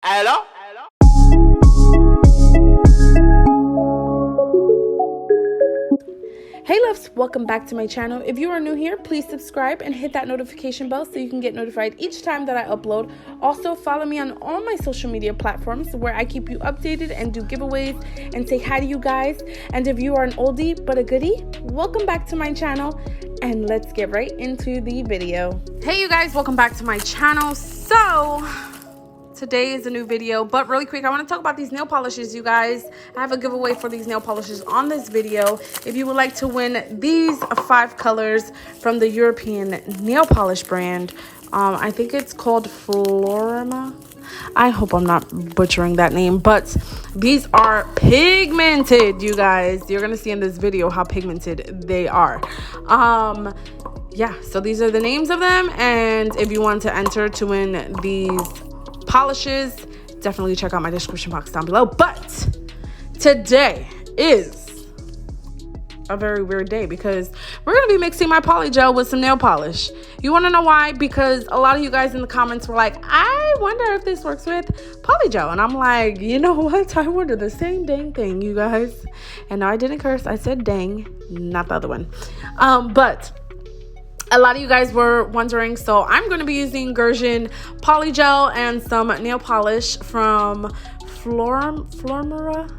Hello? Hey loves, welcome back to my channel. If you are new here, please subscribe and hit that notification bell so you can get notified each time that I upload. Also, follow me on all my social media platforms where I keep you updated and do giveaways and say hi to you guys. And if you are an oldie but a goodie, welcome back to my channel and let's get right into the video. Hey you guys, welcome back to my channel. So today is a new video, but really quick, I want to talk about these nail polishes, you guys. I have a giveaway for these nail polishes on this video. If you would like to win these 5 colors from the European nail polish brand, I think it's called Flormar. I hope I'm not butchering that name, but these are pigmented, you guys. You're gonna see in this video how pigmented they are. Yeah, so these are the names of them, and if you want to enter to win these polishes, definitely check out my description box down below. But today is a very weird day because we're gonna be mixing my poly gel with some nail polish. You want to know why? Because a lot of you guys in the comments were like, I wonder if this works with poly gel, and I'm like, you know what, I wonder the same dang thing, you guys. And no, I didn't curse, I said dang, not the other one. But a lot of you guys were wondering, so I'm going to be using Gershon poly gel and some nail polish from Flormar.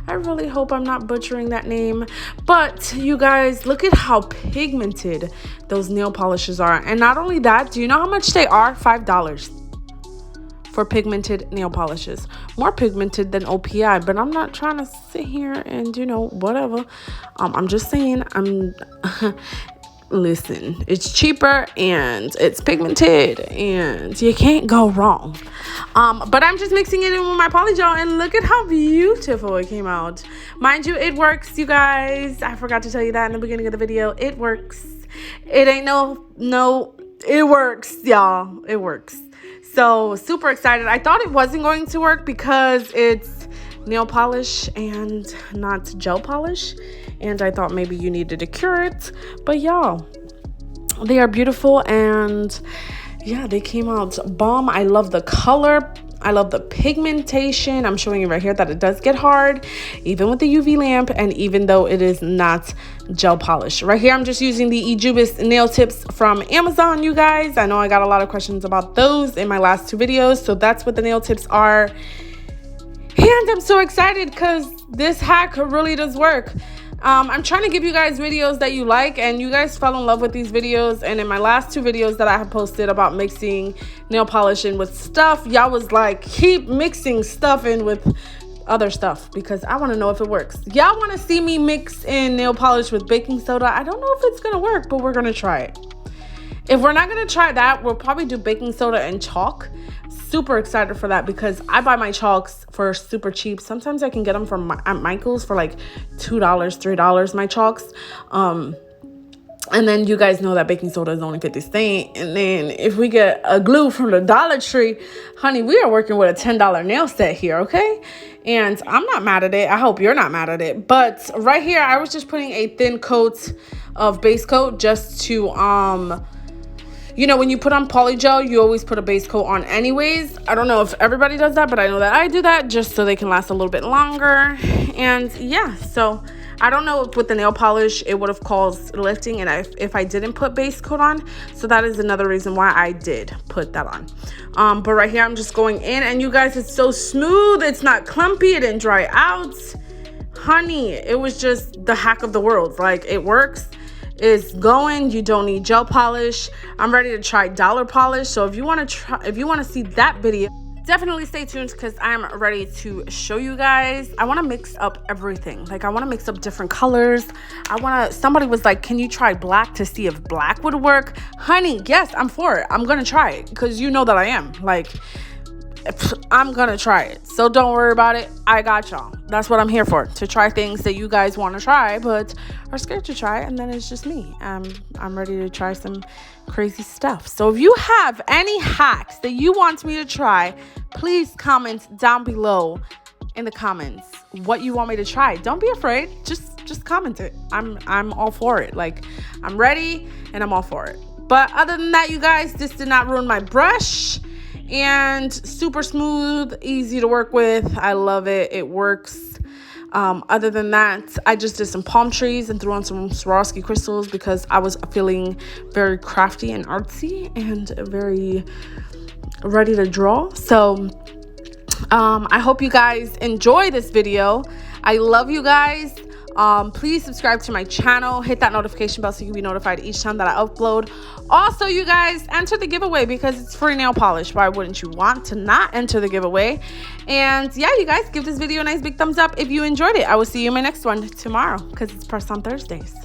I really hope I'm not butchering that name, but you guys, look at how pigmented those nail polishes are. And not only that, do you know how much they are? $5 for pigmented nail polishes. More pigmented than OPI, but I'm not trying to sit here and, you know, whatever. I'm just saying, listen, it's cheaper and it's pigmented and you can't go wrong. But I'm just mixing it in with my poly gel, and look at how beautiful it came out. Mind you, it works, you guys. I forgot to tell you that in the beginning of the video. It works. It ain't no, it works, y'all. It works. So super excited. I thought it wasn't going to work because it's nail polish and not gel polish, and I thought maybe you needed to cure it, but y'all, they are beautiful, and yeah, they came out bomb. I love the color, I love the pigmentation. I'm showing you right here that it does get hard even with the UV lamp, and even though it is not gel polish. Right here I'm just using the Ejubis nail tips from Amazon, you guys. I know I got a lot of questions about those in my last 2 videos, so that's what the nail tips are. And I'm so excited because this hack really does work. I'm trying to give you guys videos that you like, and you guys fell in love with these videos. And in my last 2 videos that I have posted about mixing nail polish in with stuff, y'all was like, keep mixing stuff in with other stuff because I want to know if it works. Y'all want to see me mix in nail polish with baking soda. I don't know if it's going to work, but we're going to try it. If we're not going to try that, we'll probably do baking soda and chalk. Super excited for that because I buy my chalks for super cheap. Sometimes I can get them from at Michael's for like $2, $3, my chalks. And then you guys know that baking soda is only 50 cents. And then if we get a glue from the Dollar Tree, honey, we are working with a $10 nail set here, okay? And I'm not mad at it. I hope you're not mad at it. But right here, I was just putting a thin coat of base coat just to you know, when you put on poly gel, you always put a base coat on anyways. I don't know if everybody does that, but I know that I do that just so they can last a little bit longer. And yeah, so I don't know if with the nail polish it would have caused lifting and if I didn't put base coat on. So that is another reason why I did put that on. But right here I'm just going in, and you guys, it's so smooth. It's not clumpy. It didn't dry out. Honey, it was just the hack of the world. Like, it works. Is going. You don't need gel polish. I'm ready to try dollar polish. So if you want to see that video, definitely stay tuned because I'm ready to show you guys. I want to mix up everything. Like, I want to mix up different colors. Somebody was like, can you try black to see if black would work? Honey, yes, I'm for it. I'm gonna try it because you know that I am. Like, I'm gonna try it, so don't worry about it. I got y'all. That's what I'm here for, to try things that you guys want to try but are scared to try, and then it's just me. I'm ready to try some crazy stuff. So if you have any hacks that you want me to try, please comment down below in the comments what you want me to try. Don't be afraid, just comment it. I'm all for it. Like, I'm ready and I'm all for it. But other than that, you guys, this did not ruin my brush. and super smooth, easy to work with. I love it. It works. Other than that, I just did some palm trees and threw on some Swarovski crystals because I was feeling very crafty and artsy and very ready to draw. So I hope you guys enjoy this video. I love you guys. Please subscribe to my channel, hit that notification bell so you can be notified each time that I upload. Also, you guys, enter the giveaway because it's free nail polish. Why wouldn't you want to not enter the giveaway? And yeah, you guys, give this video a nice big thumbs up if you enjoyed it. I will see you in my next one tomorrow because it's press on Thursdays.